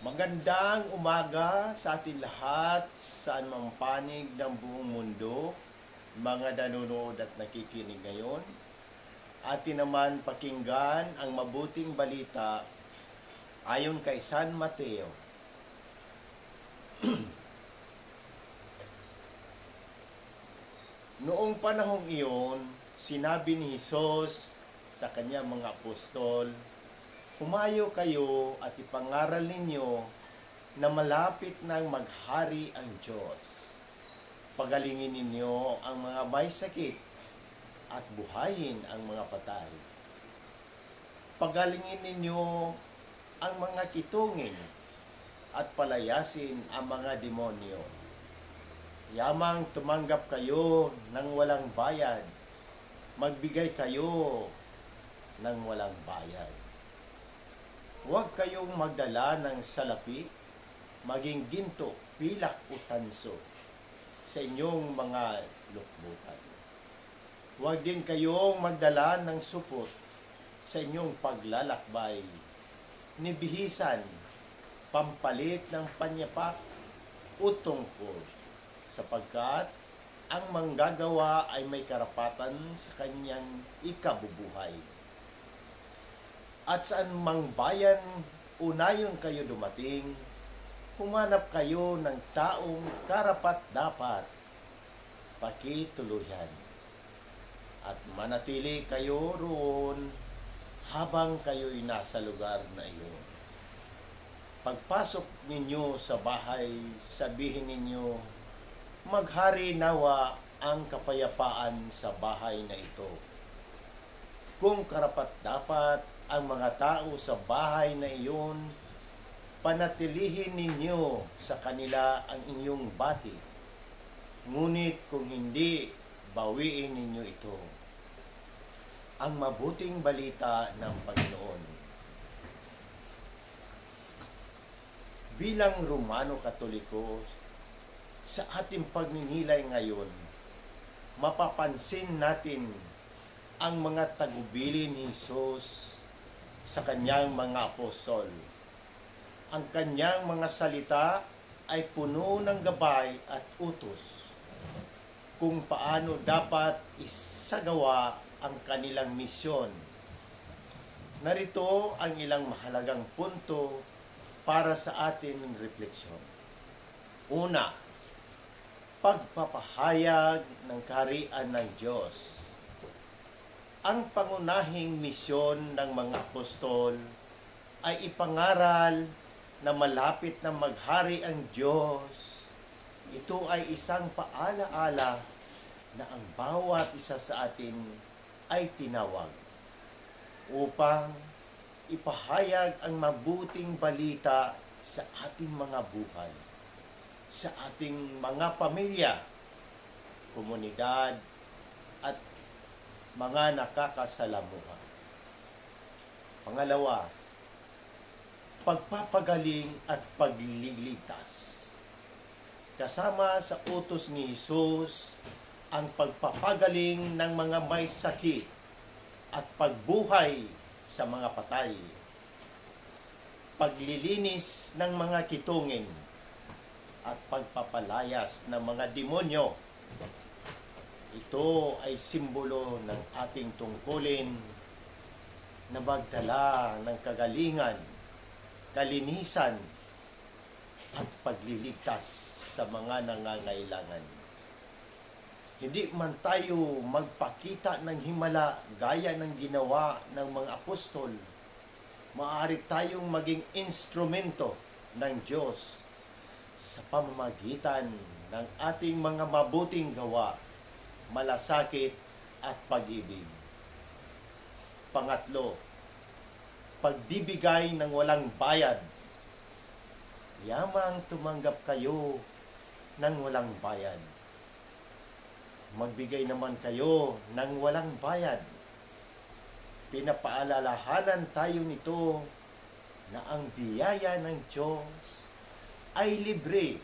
Magandang umaga sa ating lahat, saan mang panig ng buong mundo, mga nanonood at nakikinig ngayon. Atin naman pakinggan ang mabuting balita ayon kay San Mateo. Noong panahong iyon, sinabi ni Hesus sa kanyang mga apostol, "Humayo kayo at ipangaral ninyo na malapit nang maghari ang Diyos. Pagalingin ninyo ang mga may sakit at buhayin ang mga patay. Pagalingin ninyo ang mga kitungin at palayasin ang mga demonyo. Yamang tumanggap kayo ng walang bayad, magbigay kayo ng walang bayad. Huwag kayong magdala ng salapi, maging ginto, pilak o tanso sa inyong mga lukbutan. Huwag din kayong magdala ng supot sa inyong paglalakbay, ni bihisan, pampalit ng panyapak o tungkod, sapagkat ang manggagawa ay may karapatan sa kanyang ikabubuhay. At saan mang bayan unayon kayo dumating, humanap kayo ng taong karapat-dapat, pakituluyan, at manatili kayo roon habang kayo'y nasa lugar na iyon. Pagpasok ninyo sa bahay, sabihin ninyo, maghari nawa ang kapayapaan sa bahay na ito. Kung karapat-dapat ang mga tao sa bahay na iyon, panatilihin ninyo sa kanila ang inyong bati. Ngunit kung hindi, bawiin ninyo ito. Ang mabuting balita ng Panginoon. Bilang Romano Katoliko, sa ating pagninilay ngayon, mapapansin natin ang mga tagubilin ni Hesus sa kanyang mga apostol. Ang kanyang mga salita ay puno ng gabay at utos kung paano dapat isagawa ang kanilang misyon. Narito ang ilang mahalagang punto para sa ating refleksyon. Una, pagpapahayag ng kaharian ng Diyos. Ang pangunahing misyon ng mga apostol ay ipangaral na malapit na maghari ang Diyos. Ito ay isang paalaala na ang bawat isa sa atin ay tinawag upang ipahayag ang mabuting balita sa ating mga buhay, sa ating mga pamilya, komunidad, at mga nakakasalamuha. Pangalawa, pagpapagaling at pagliligtas. Kasama sa utos ni Hesus ang pagpapagaling ng mga may sakit at pagbuhay sa mga patay. Paglilinis ng mga kitungin at pagpapalayas ng mga demonyo. Ito ay simbolo ng ating tungkulin na magdala ng kagalingan, kalinisan, at pagliligtas sa mga nangangailangan. Hindi man tayo magpakita ng himala gaya ng ginawa ng mga apostol, maaari tayong maging instrumento ng Diyos sa pamamagitan ng ating mga mabuting gawa, malasakit at pag-ibig. Pangatlo, pagbibigay ng walang bayad. Yamang tumanggap kayo ng walang bayad, magbigay naman kayo ng walang bayad. Pinapaalalahanan tayo nito na ang biyaya ng Diyos ay libre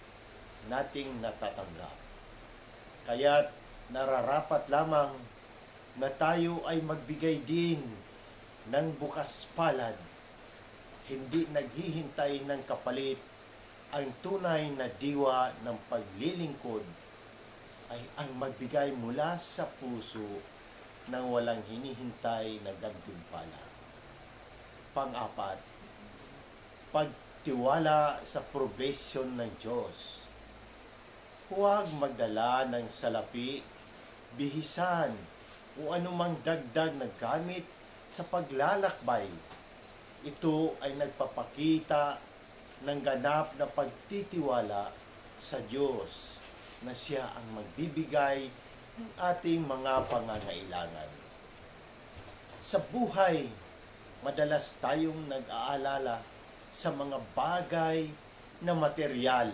nating natatanggap. Kaya't nararapat lamang na tayo ay magbigay din ng bukas palad hindi naghihintay ng kapalit. Ang tunay na diwa ng paglilingkod ay ang magbigay mula sa puso nang walang hinihintay na gantimpala. Pang-apat, pagtiwala sa provision ng Diyos. Huwag magdala ng salapi, bihisan, o anumang dagdag na gamit sa paglalakbay. Ito ay nagpapakita ng ganap na pagtitiwala sa Diyos na Siya ang magbibigay ng ating mga pangangailangan. Sa buhay, madalas tayong nag-aalala sa mga bagay na materyal.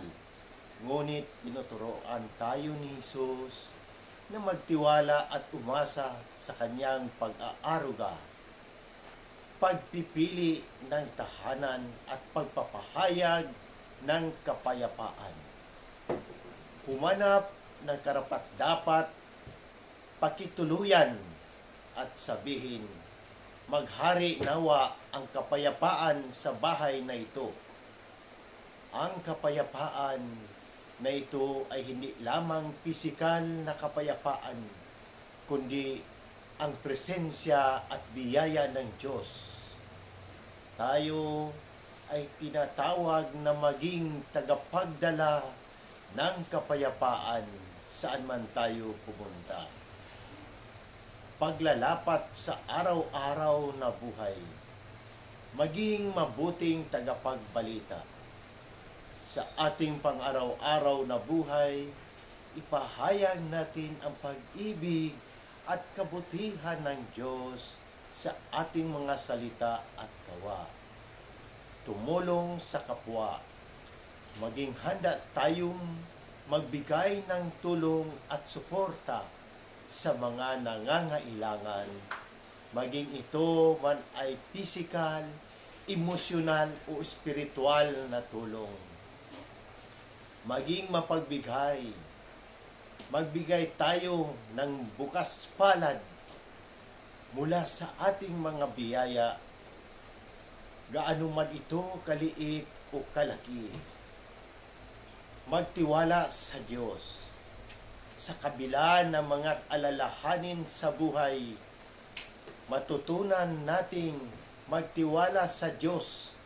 Ngunit tinuturoan tayo ni Jesus na magtiwala at umasa sa Kanyang pag-aaruga, pagpipili ng tahanan at pagpapahayag ng kapayapaan. Humanap ng karapat-dapat, pakituluyan at sabihin, maghari nawa ang kapayapaan sa bahay na ito. Ang kapayapaan na ito ay hindi lamang pisikal na kapayapaan, kundi ang presensya at biyaya ng Diyos. Tayo ay tinatawag na maging tagapagdala ng kapayapaan saan man tayo pumunta. Paglalapat sa araw-araw na buhay, maging mabuting tagapagbalita. Sa ating pang-araw-araw na buhay, ipahayag natin ang pag-ibig at kabutihan ng Diyos sa ating mga salita at gawa. Tumulong sa kapwa. Maging handa tayong magbigay ng tulong at suporta sa mga nangangailangan. Maging ito man ay pisikal, emosyonal o espiritual na tulong. Maging mapagbigay. Magbigay tayo ng bukas palad mula sa ating mga biyaya, gaano man ito kaliit o kalaki. Magtiwala sa Diyos. Sa kabila ng mga alalahanin sa buhay, matutunan nating magtiwala sa Diyos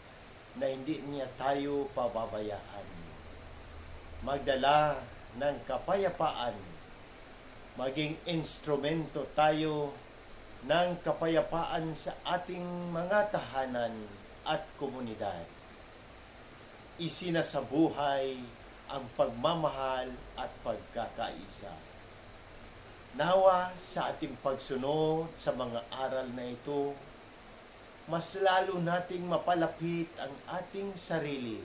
na hindi niya tayo pababayaan. Magdala ng kapayapaan, maging instrumento tayo ng kapayapaan sa ating mga tahanan at komunidad. Isinasabuhay ang pagmamahal at pagkakaisa. Nawa sa ating pagsunod sa mga aral na ito, mas lalo nating mapalapit ang ating sarili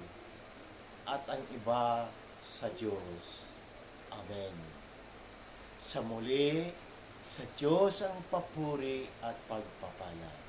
at ang iba sa Diyos. Amen. Sa muli, sa Diyos ang papuri at pagpapala.